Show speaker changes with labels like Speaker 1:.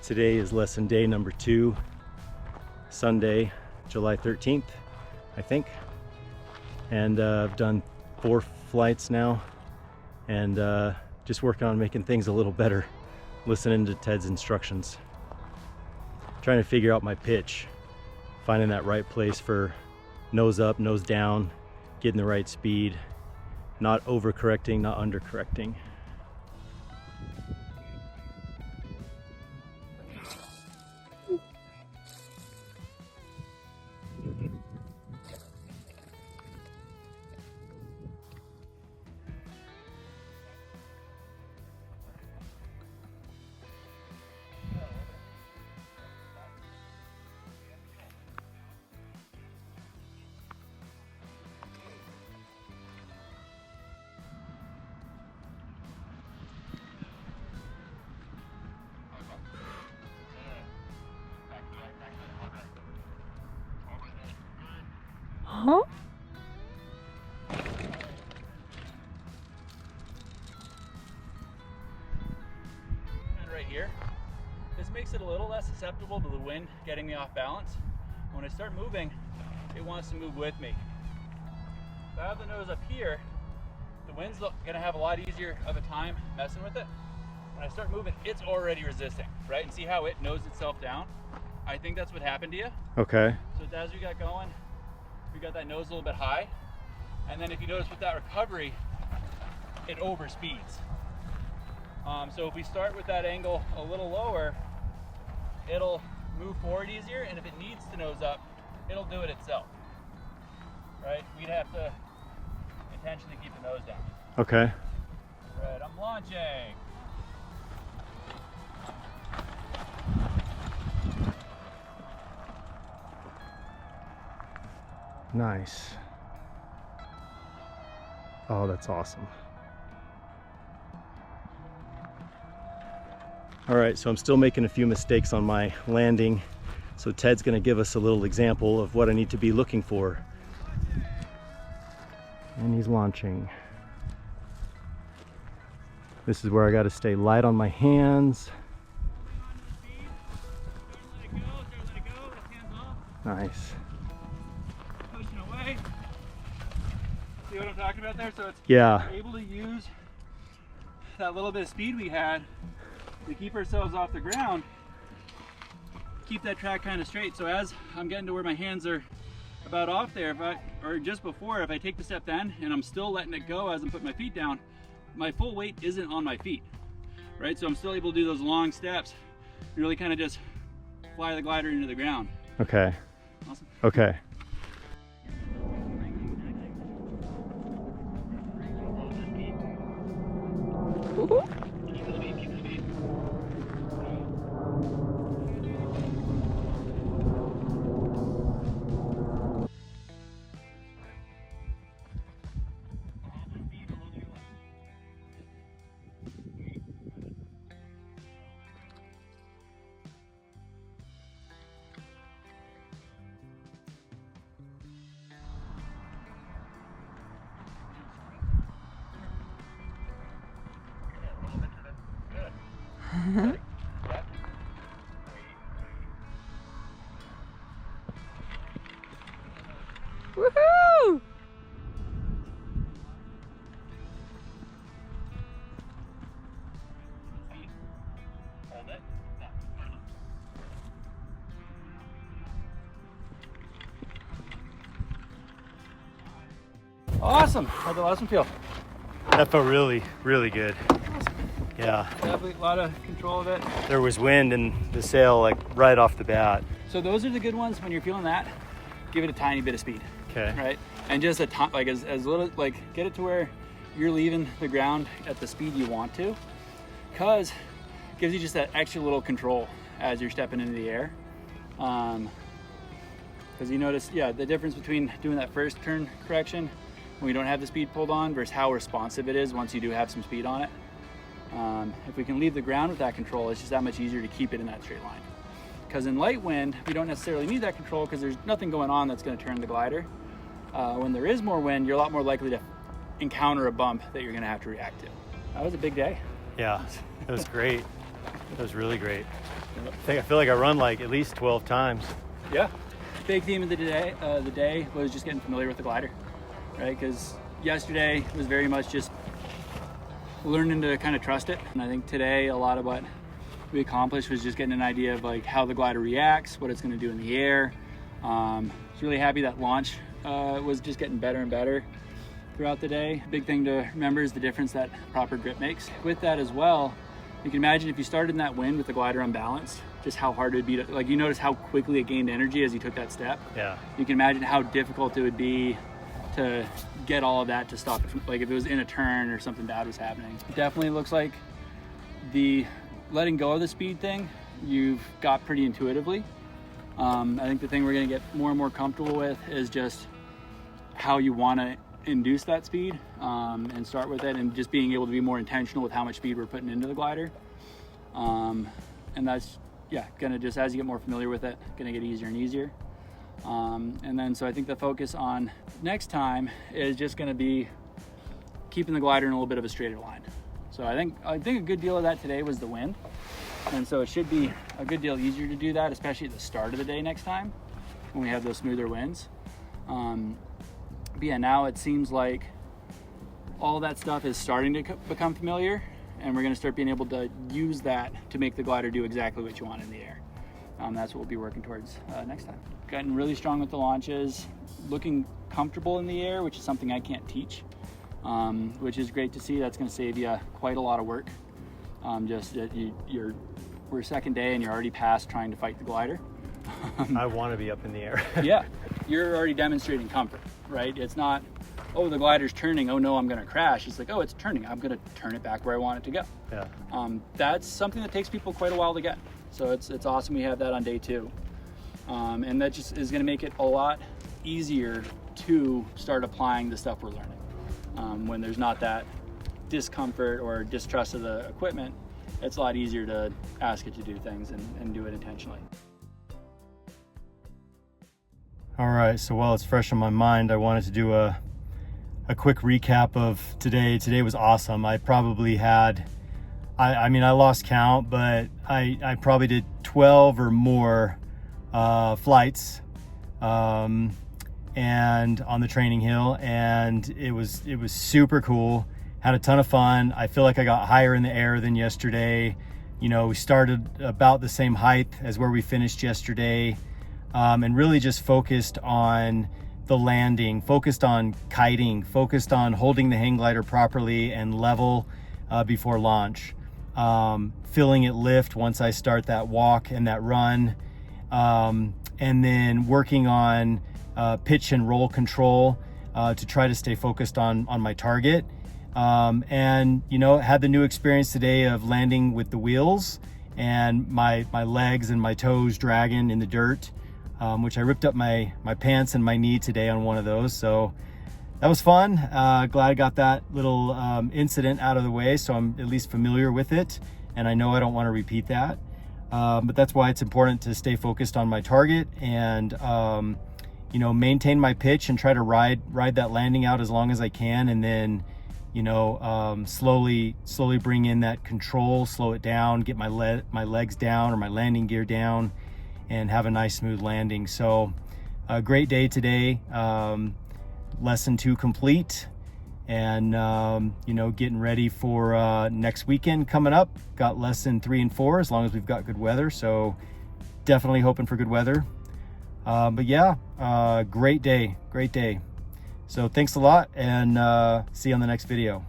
Speaker 1: Today is lesson day number 2, Sunday, July 13th, I think. And I've done 4 flights now, and just working on making things a little better, listening to Ted's instructions. Trying to figure out my pitch, finding that right place for nose up, nose down, getting the right speed, not overcorrecting, not undercorrecting.
Speaker 2: Huh?
Speaker 3: Right here, this makes it a little less susceptible to the wind getting me off balance. When I start moving, it wants to move with me. If I have the nose up here, the wind's gonna have a lot easier of a time messing with it. When I start moving, it's already resisting, right? And see how it knows itself down? I think that's what happened to you.
Speaker 1: Okay.
Speaker 3: So as we got going, we got that nose a little bit high. And then if you notice with that recovery, it overspeeds. So if we start with that angle a little lower, it'll move forward easier, and if it needs to nose up, it'll do it itself, right? We'd have to intentionally keep the nose down.
Speaker 1: Okay.
Speaker 3: Right, I'm launching.
Speaker 1: Nice. Oh, that's awesome. All right, so I'm still making a few mistakes on my landing. So Ted's gonna give us a little example of what I need to be looking for. And he's launching. This is where I gotta stay light on my hands. Nice.
Speaker 3: Pushing away. See what I'm talking about there? So it's able to use that little bit of speed we had to keep ourselves off the ground, keep that track kind of straight. So as I'm getting to where my hands are about off there, or just before, if I take the step then and I'm still letting it go as I'm putting my feet down, my full weight isn't on my feet, right? So I'm still able to do those long steps and really kind of just fly the glider into the ground.
Speaker 1: Okay.
Speaker 3: Awesome.
Speaker 1: Okay.
Speaker 2: Woohoo!
Speaker 3: Awesome. How'd the last one feel?
Speaker 1: That felt really, really good. Yeah.
Speaker 3: Definitely a lot of control of it.
Speaker 1: There was wind in the sail like right off the bat.
Speaker 3: So those are the good ones. When you're feeling that, give it a tiny bit of speed.
Speaker 1: Okay.
Speaker 3: Right? And just a ton, like as little, like get it to where you're leaving the ground at the speed you want to, because it gives you just that extra little control as you're stepping into the air. Because you notice, yeah, the difference between doing that first turn correction when we don't have the speed pulled on versus how responsive it is once you do have some speed on it. If we can leave the ground with that control, it's just that much easier to keep it in that straight line. Because in light wind, we don't necessarily need that control because there's nothing going on that's going to turn the glider. When there is more wind, you're a lot more likely to encounter a bump that you're going to have to react to. That was a big day.
Speaker 1: Yeah, it was great. It was really great. I feel like I run like at least 12 times.
Speaker 3: Yeah. Big theme of the day was just getting familiar with the glider, right? Because yesterday was very much just learning to kind of trust it. And I think today a lot of what we accomplished was just getting an idea of like how the glider reacts, what it's going to do in the air. Was really happy that launch was just getting better and better throughout the day. Big thing to remember is the difference that proper grip makes. With that as well, you can imagine if you started in that wind with the glider unbalanced, just how hard it would be to, like, you notice how quickly it gained energy as you took that step.
Speaker 1: Yeah.
Speaker 3: You can imagine how difficult it would be to get all of that to stop it, like if it was in a turn or something bad was happening. It definitely looks like the letting go of the speed thing, you've got pretty intuitively. I think the thing we're gonna get more and more comfortable with is just how you wanna induce that speed and start with it, and just being able to be more intentional with how much speed we're putting into the glider. And that's, yeah, gonna just, as you get more familiar with it, gonna get easier and easier. And then, so I think the focus on next time is just gonna be keeping the glider in a little bit of a straighter line. So I think a good deal of that today was the wind. And so it should be a good deal easier to do that, especially at the start of the day next time when we have those smoother winds. But yeah, now it seems like all that stuff is starting to become familiar, and we're gonna start being able to use that to make the glider do exactly what you want in the air. That's what we'll be working towards next time. Getting really strong with the launches, looking comfortable in the air, which is something I can't teach, which is great to see. That's gonna save you quite a lot of work. Just that we're second day and you're already past trying to fight the glider.
Speaker 1: I want to be up in the air.
Speaker 3: Yeah, you're already demonstrating comfort, right? It's not, oh, the glider's turning, oh no, I'm gonna crash. It's like, oh, it's turning, I'm gonna turn it back where I want it to go.
Speaker 1: Yeah.
Speaker 3: That's something that takes people quite a while to get. So it's awesome we have that on day 2. And that just is gonna make it a lot easier to start applying the stuff we're learning. When there's not that discomfort or distrust of the equipment, it's a lot easier to ask it to do things and do it intentionally.
Speaker 1: All right, so while it's fresh on my mind, I wanted to do a quick recap of today. Today was awesome. I probably had, I mean, I lost count, but I probably did 12 or more flights and on the training hill, and it was super cool. Had a ton of fun. I feel like I got higher in the air than yesterday. You know, we started about the same height as where we finished yesterday, and really just focused on the landing, focused on kiting, focused on holding the hang glider properly and level before launch. Feeling it lift once I start that walk and that run, and then working on pitch and roll control to try to stay focused on my target. And you know, had the new experience today of landing with the wheels and my legs and my toes dragging in the dirt, which I ripped up my pants and my knee today on one of those. So that was fun. Glad I got that little incident out of the way, so I'm at least familiar with it, and I know I don't want to repeat that. But that's why it's important to stay focused on my target and you know, maintain my pitch and try to ride that landing out as long as I can, and then, you know, slowly bring in that control, slow it down, get my legs down or my landing gear down, and have a nice smooth landing. So a great day today. Lesson 2 complete, and you know, getting ready for next weekend coming up. Got lesson 3 and 4 as long as we've got good weather, so definitely hoping for good weather. But yeah, great day. So thanks a lot, and see you on the next video.